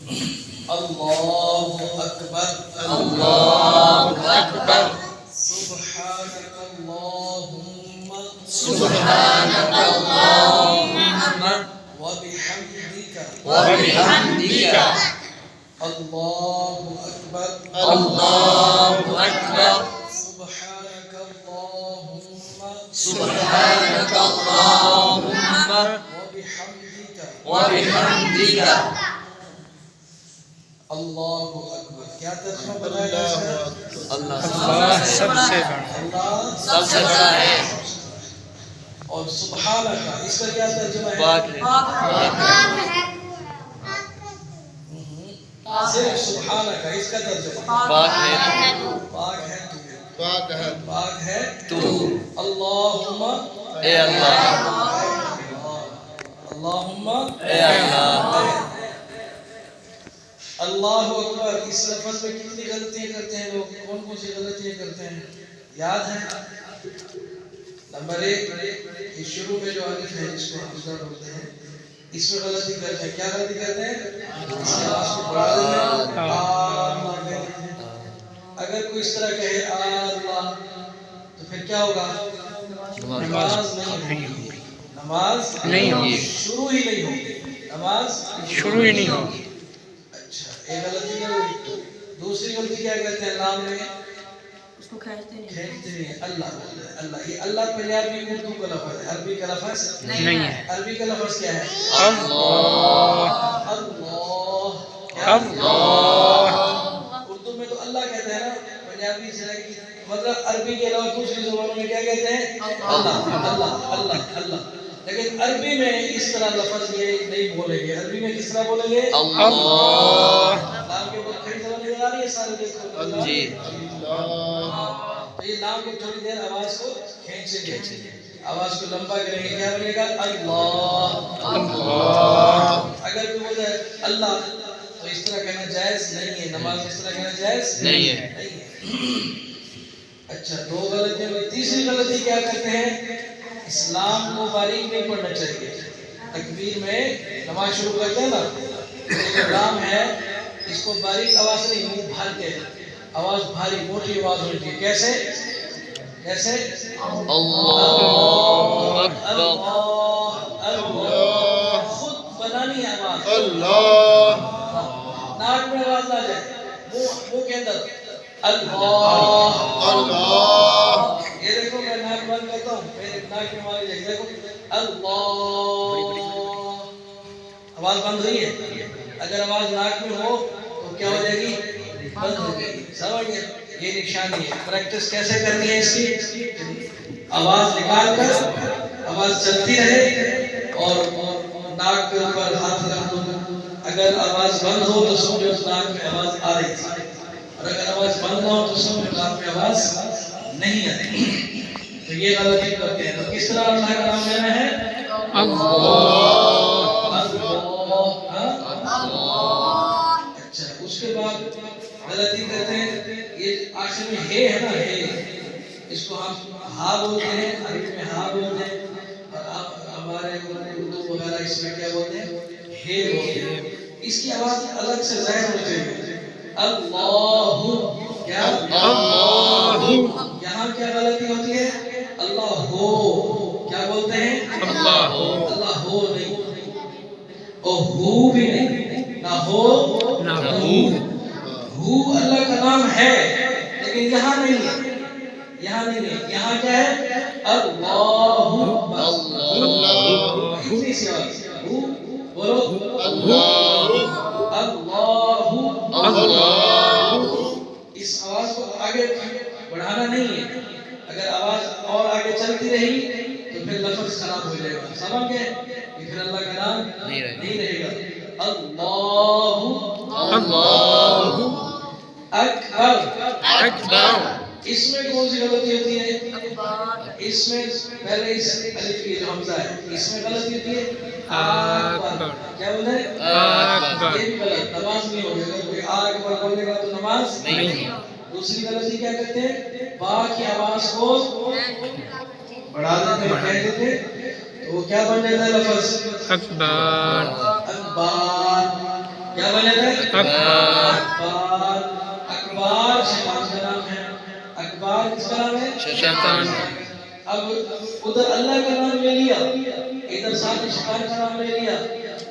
اللہ اکبر اللہ اکبر سبحانک اللہم سبحانک اللہم وبحمدک وبحمدک اللہ اکبر اللہ اکبر سبحانک اللہم سبحانک اللہم وبحمدک وبحمدک اللہ اکبر. کیا ترجمہ بتایا جا رہا ہے؟ اللہ سب سے بڑا اللہ سب سے بڑا ہے، اور سبحانک اس کا کیا ترجمہ ہے؟ پاک ہے، صرف سبحانک اس کا ترجمہ پاک ہے پاک ہے تو پاک ہے تو، اللہم اے اللہ، اللہم اے اللہ، اللہ اکبر. اس لفظ میں کتنی غلطیاں کرتے ہیں لوگ؟ کون کون سی غلطیاں کرتے ہیں یاد ہے؟ نمبر 1 یہ شروع میں جو الف ہے جس کو حمزہ بولتے ہیں اس میں غلطی کرتے ہیں. کیا غلطی کرتے ہیں؟ اس کی آواز کو بڑھا دیتے ہیں. اگر کوئی اس طرح کہے اللہ تو پھر کیا ہوگا؟ نماز نہیں ہوگی، نماز نہیں ہوگی، شروع ہی نہیں ہوگی، نماز شروع ہی نہیں ہوگی. اچھا ایک غلطی کر ہوئی. دوسری غلطی کیا کرتے ہیں؟ نام میں اس کو کھینچتے کھینچتے ہیں. اللہ اللہ، یہ اللہ پنجابی اردو کا لفظ ہے، عربی کا لفظ نہیں ہے. عربی کا لفظ کیا ہے؟ اللہ اللہ. اللہ اردو میں تو اللہ کہتے ہیں نا، پنجابی سے مطلب عربی کے علاوہ دوسری زبانوں میں کیا کہتے ہیں؟ اللہ اللہ اللہ اللہ. لیکن عربی میں اس طرح لفظ یہ نہیں بولیں گے. عربی میں کس طرح بولیں گے؟ اللہ، نام کے اوپر کئی زبان نظر آ رہی ہے سارے دیکھو. جی، تو یہ نام کو تھوڑی دیر آواز کو کھینچیں گے، آواز کو لمبا کریں گے. کیا بنے گا؟ اللہ. اگر کوئی بولے اللہ تو اس طرح کہنا جائز نہیں ہے. نماز میں اس طرح کہنا جائز نہیں ہے. اچھا دو غلطیاں. تیسری غلطی کیا کرتے ہیں؟ اسلام کو باریک نہیں پڑھنا چاہیے. تکبیر میں نماز شروع کرتے ہیں نا، جو نام ہے اس کو باریک آواز نہیں، منہ بھر کے آواز بھاری موٹی آواز ہونی چاہیے. کیسے کیسے؟ اللہ اکبر، اللہ. خود بنانی ہے آواز. ناک میں آواز آ جائے، منہ کے اندر اللہ. یہ دیکھو میں ناک بند کرتا ہوں، میرے ناک میں آواز جائے. دیکھو اللہ، آواز بند ہوئی ہے. اگر آواز ناک میں ہو تو کیا ہو جائے گی؟ بند ہو جائے گی. سمجھ گئے؟ یہ نشانی ہے. پریکٹس کیسے کرنی ہے اس کی؟ آواز نکال کر آواز چلتی رہے اور ناک کے اوپر ہاتھ رکھ دو. اگر آواز بند ہو تو سمجھو ناک میں آواز آ رہی تھی، اور اگر آواز بند نہ ہو تو سمجھو ناک میں آواز نہیں آ رہی. تو یہ غلطی کرتے ہیں. تو کس طرح اللہ کا نام لینا ہے؟ اچھا اس کے بعد غلطی کرتے ہیں یہ آخر میں ہے نا، ہے اس کو ہم ہا بولتے ہیں، عربی میں ہا بولتے ہیں، اور آپ ہمارے اردو وغیرہ اس میں کیا بولتے ہیں؟ ہے بولتے ہیں. اس کی آواز الگ سے ظاہر ہونی چاہیے. اللہ. کیا اللہ. یہاں کیا غلطی ہوتی ہے؟ اللہ ہو. کیا بولتے ہیں؟ اللہ ہو. اللہ ہو نہیں، اور ہو بھی نہیں، نہ ہو نہ ہو. ہو اللہ کا نام ہے لیکن یہاں نہیں ہے. یہاں نہیں ہے. یہاں کیا ہے؟ اللہ. اتنی سی آواز. ہو بولو اللہ. اس آواز کو آگے بڑھانا نہیں ہے. اگر آواز اور آگے چلتی رہی تو پھر لفظ خراب ہو جائے گا. سمجھ گئے؟ یہ پھر اللہ کا نام نہیں رہے گا. اللہ اکبر. اکبر، اس میں کون سی غلطی ہوتی ہے؟ اس میں پہلے اس الف کی جو حمزہ ہے اس میں غلطی ہوتی ہے. اکبر. کیا بولتے ہیں؟ اکبر. یہ بھی غلط. نماز نہیں ہوگی. اگر کوئی اکبر بولے گا تو نماز نہیں. دوسری غلطی کیا کرتے ہیں؟ با کی آواز کو بڑھا دیتے ہیں، کہہ دیتے ہیں، تو وہ کیا بن جاتا ہے لفظ؟ اکبر. اکبر. کیا بنا تھا؟ اکبر اکبار. اکبار شیطان کا نام ہے. اکبار کس کا نام ہے؟ شیطان اب ادھر اللہ کا نام لے لیا, ادھر ساتھ شیطان کا نام لے لیا,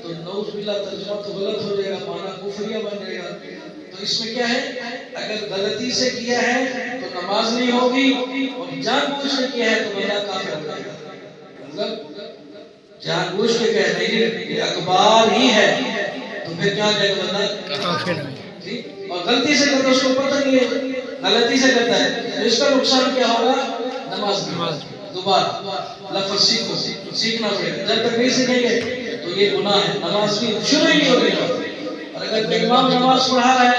تو نعوذ باللہ ترجمہ تو غلط ہو جائے گا, معنی کفریہ بن جائے گا. تو اس میں کیا ہے, اگر غلطی سے کیا ہے تو نماز نہیں ہوگی, اور جان بوجھ کے کیا ہے تو بندہ کافر ہو جائے گا. مطلب جان بوجھ کے کہہ نہیں یہ اکبار ہی ہے تو پھر کیا ہو جائے گا بندہ کافر ٹھیک, اور غلطی سے کرتا اس کو پتہ نہیں ہے, غلطی سے کرتا ہے تو اس کا نقصان کیا ہوگا؟ نماز میں. نماز دوبارہ لفظ سیکھو, سیکھنا پڑے گا, جب تک نہیں سیکھیں گے تو یہ گناہ ہے, نماز کی شروع ہی نہیں ہوگی. اور اگر کوئی امام نماز پڑھا رہا ہے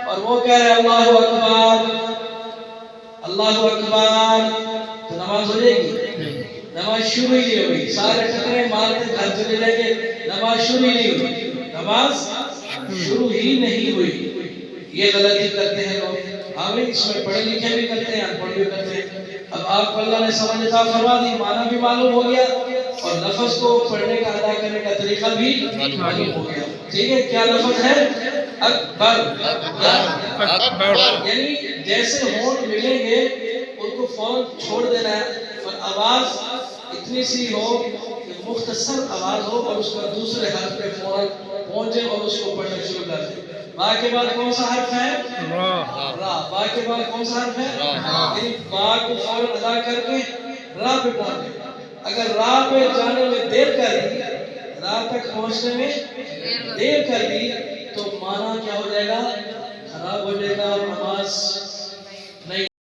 اور وہ کہہ رہے اللہ اکبر اللہ اکبر, تو نماز ہو جائے گی؟ نماز شروع ہی نہیں ہوگی. سارے ٹکرے مارتے گھر چلے جائیں گے, نماز شروع ہی نہیں ہوئی, نماز شروع ہی نہیں ہوئی. یہ غلطی کرتے ہیں لوگ. ہاں بھائی اس میں پڑھے لکھے بھی کرتے ہیں, ان پڑھ بھی کرتے ہیں. اب آپ کو اللہ نے سمجھ عطا فرما دی, معنی بھی معلوم ہو گیا اور لفظ کو پڑھنے کا ادا کرنے کا طریقہ بھی معلوم ہو گیا. ٹھیک ہے, کیا لفظ ہے؟ اکبر. اکبر یعنی جیسے ہونٹ ملیں گے ان کو فوراً چھوڑ دینا ہے, اور آواز اتنی سی ہو کہ مختصر آواز ہو اور اس کا دوسرے حرف پہ فوراً پہنچے اور اس کو پڑھنا شروع کر دیں. با کے بعد کون سا حرف ہے؟ را را. با کے بعد کون سا حرف ہے؟ را. یعنی با کو فوراً ادا کر کے را پہ پہنچے. اگر را پہ جانے میں دیر کر دی, را تک پہنچنے میں دیر کر دی, تو معنی کیا ہو جائے گا؟ خراب ہو جائے گا, نماز